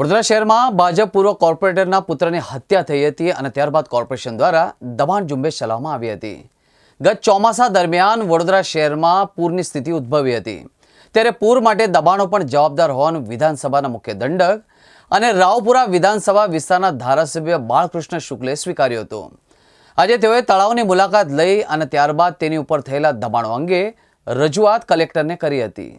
વડોદરા શહેરમાં ભાજપ પૂર્વ કોર્પોરેટરના પુત્રની હત્યા થઈ હતી અને ત્યારબાદ કોર્પોરેશન દ્વારા દબાણ ઝુંબેશ ચલાવવામાં આવી હતી। ગત ચોમાસા દરમિયાન વડોદરા શહેરમાં પૂરની સ્થિતિ ઉદ્ભવી હતી, ત્યારે પૂર માટે દબાણો પણ જવાબદાર હોવાનું વિધાનસભાના મુખ્ય દંડક અને રાવપુરા વિધાનસભા વિસ્તારના ધારાસભ્ય બાળકૃષ્ણ શુક્લે સ્વીકાર્યું હતું। આજે તેઓએ તળાવની મુલાકાત લઈ અને ત્યારબાદ તેની ઉપર થયેલા દબાણો અંગે રજૂઆત કલેક્ટરને કરી હતી।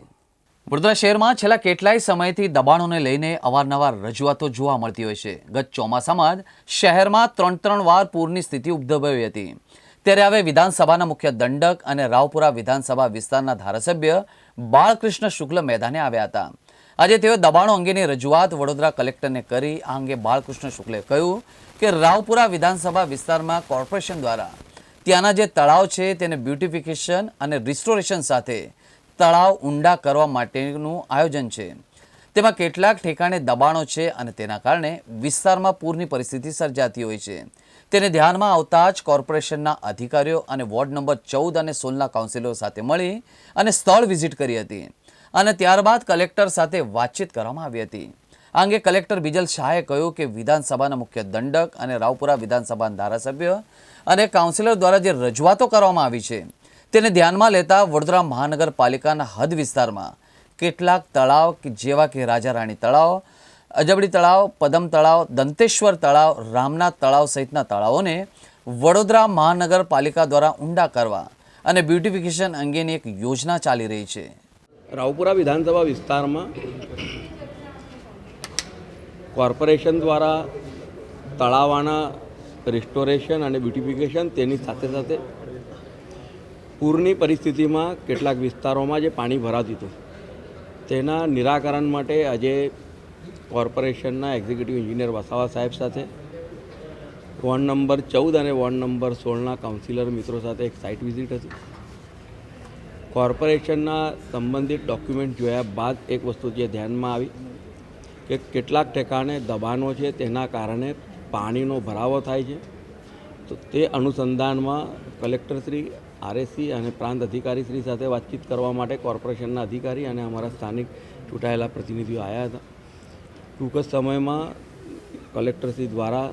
વડોદરા શહેરમાં છેલ્લા કેટલાય સમયથી દબાણોને લઈને અવારનવાર રજૂઆતો જોવા મળતી હોય છે। ગત ચોમાસામાં જ શહેરમાં ત્રણ વાર પૂરની સ્થિતિ ઉદ્ભવી હતી, ત્યારે હવે વિધાનસભાના મુખ્ય દંડક અને રાવપુરા વિધાનસભા વિસ્તારના ધારાસભ્ય બાળકૃષ્ણ શુક્લ મેદાને આવ્યા હતા। આજે તેઓ દબાણો અંગેની રજૂઆત વડોદરા કલેક્ટરને કરી। આ અંગે બાળકૃષ્ણ શુક્લે કહ્યું કે રાવપુરા વિધાનસભા વિસ્તારમાં કોર્પોરેશન દ્વારા ત્યાંના જે તળાવ છે તેને બ્યુટિફિકેશન અને રિસ્ટોરેશન સાથે તળાવ ઊંડા કરવા માટેનું આયોજન છે, તેમાં કેટલાક ઠેકાણે દબાણો છે અને તેના કારણે વિસ્તારમાં પૂરની પરિસ્થિતિ સર્જાતી હોય છે। તેને ધ્યાનમાં આવતા જ કોર્પોરેશનના અધિકારીઓ અને વોર્ડ નંબર 14 અને 16ના કાઉન્સિલરો સાથે મળી અને સ્થળ વિઝિટ કરી હતી અને ત્યારબાદ કલેક્ટર સાથે વાતચીત કરવામાં આવી હતી। આ અંગે કલેક્ટર બિજલ શાહે કહ્યું કે વિધાનસભાના મુખ્ય દંડક અને રાવપુરા વિધાનસભાના ધારાસભ્ય અને કાઉન્સિલર દ્વારા જે રજૂઆતો કરવામાં આવી છે તેને ધ્યાનમાં લેતા વડોદરા મહાનગરપાલિકાના હદ વિસ્તારમાં કેટલાક તળાવ જેવા કે રાજા રાણી તળાવ, અજબડી તળાવ, પદમ તળાવ, દંતેશ્વર તળાવ, રામનાથ તળાવ સહિતના તળાવોને વડોદરા મહાનગરપાલિકા દ્વારા ઊંડા કરવા અને બ્યુટિફિકેશન અંગેની એક યોજના ચાલી રહી છે। રાવપુરા વિધાનસભા વિસ્તારમાં કોર્પોરેશન દ્વારા તળાવના રિસ્ટોરેશન અને બ્યુટિફિકેશન તેની સાથે સાથે પૂરની પરિસ્થિતિમાં કેટલાક વિસ્તારોમાં જે પાણી ભરાતું હતું તેના નિરાકરણ માટે આજે કોર્પોરેશનના એક્ઝિક્યુટિવ એન્જિનિયર વસાવા સાહેબ સાથે વોર્ડ નંબર 14 અને વોર્ડ નંબર 16ના કાઉન્સિલર મિત્રો સાથે એક સાઇટ વિઝિટ હતી। કોર્પોરેશનના સંબંધિત ડોક્યુમેન્ટ જોયા બાદ એક વસ્તુ જે ધ્યાનમાં આવી કે કેટલાક ઠેકાણે દબાણો છે તેના કારણે પાણીનો ભરાવો થાય છે, તો તે અનુસંધાનમાં કલેક્ટરશ્રી, આરએસસી અને પ્રાંત અધિકારીશ્રી સાથે વાતચીત કરવા માટે કોર્પોરેશનના અધિકારી અને અમારા સ્થાનિક ચૂંટાયેલા પ્રતિનિધિઓ આવ્યા હતા। ટૂંક જ સમયમાં કલેક્ટરશ્રી દ્વારા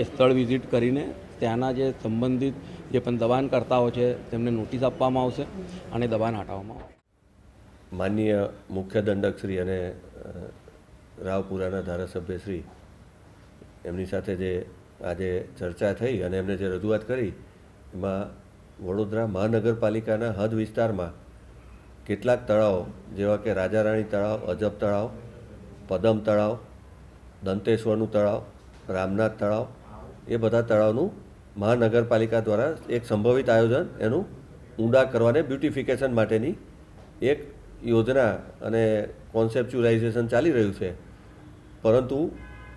એ સ્થળ વિઝિટ કરીને ત્યાંના જે સંબંધિત જે પણ દબાણકર્તાઓ છે તેમને નોટિસ આપવામાં આવશે અને દબાણ હટાવવામાં આવશે। માનનીય મુખ્ય દંડકશ્રી અને રાવપુરાના ધારાસભ્યશ્રી એમની સાથે જે આજે ચર્ચા થઈ અને એમને જે રજૂઆત કરી એમાં વડોદરા મહાનગરપાલિકાના હદ વિસ્તારમાં કેટલાક તળાવો જેવા કે રાજા રાણી તળાવ, અજબ તળાવ, પદમ તળાવ, દંતેશ્વરનું તળાવ, રામનાથ તળાવ, એ બધા તળાવનું મહાનગરપાલિકા દ્વારા એક સંભવિત આયોજન એનું ઊંડા કરવાને બ્યુટિફિકેશન માટેની એક યોજના અને કોન્સેપ્ચ્યુલાઇઝેશન ચાલી રહ્યું છે, પરંતુ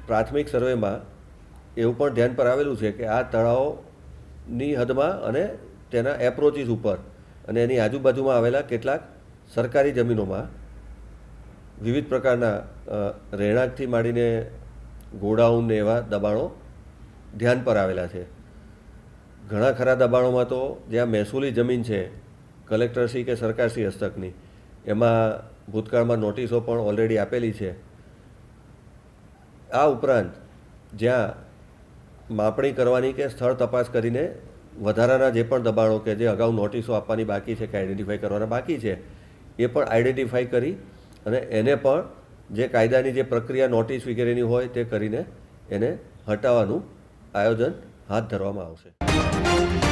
પ્રાથમિક સર્વેમાં એવું પણ ધ્યાન પર આવેલું છે કે આ તળાવની હદમાં અને તેના એપ્રોચીસ ઉપર અને એની આજુબાજુમાં આવેલા કેટલાક સરકારી જમીનોમાં વિવિધ પ્રકારના રહેણાંકથી માંડીને ગોડાઉન એવા દબાણો ધ્યાન પર આવેલા છે। ઘણા ખરા દબાણોમાં તો જ્યાં મહેસૂલી જમીન છે કલેક્ટરશ્રી કે સરકારશ્રી હસ્તકની, એમાં ભૂતકાળમાં નોટિસો પણ ઓલરેડી આપેલી છે। આ ઉપરાંત જ્યાં માપણી કરવાની કે સ્થળ તપાસ કરીને વધારાના જે પણ દબાણો કે જે અગાઉ નોટિસો આપવાની બાકી છે કે આઈડેન્ટિફાઈ કરવાના બાકી છે એ પણ આઈડેન્ટિફાઈ કરી અને એને પણ જે કાયદાની જે પ્રક્રિયા નોટિસ વગેરેની હોય તે કરીને એને હટાવવાનું આયોજન હાથ ધરવામાં આવશે।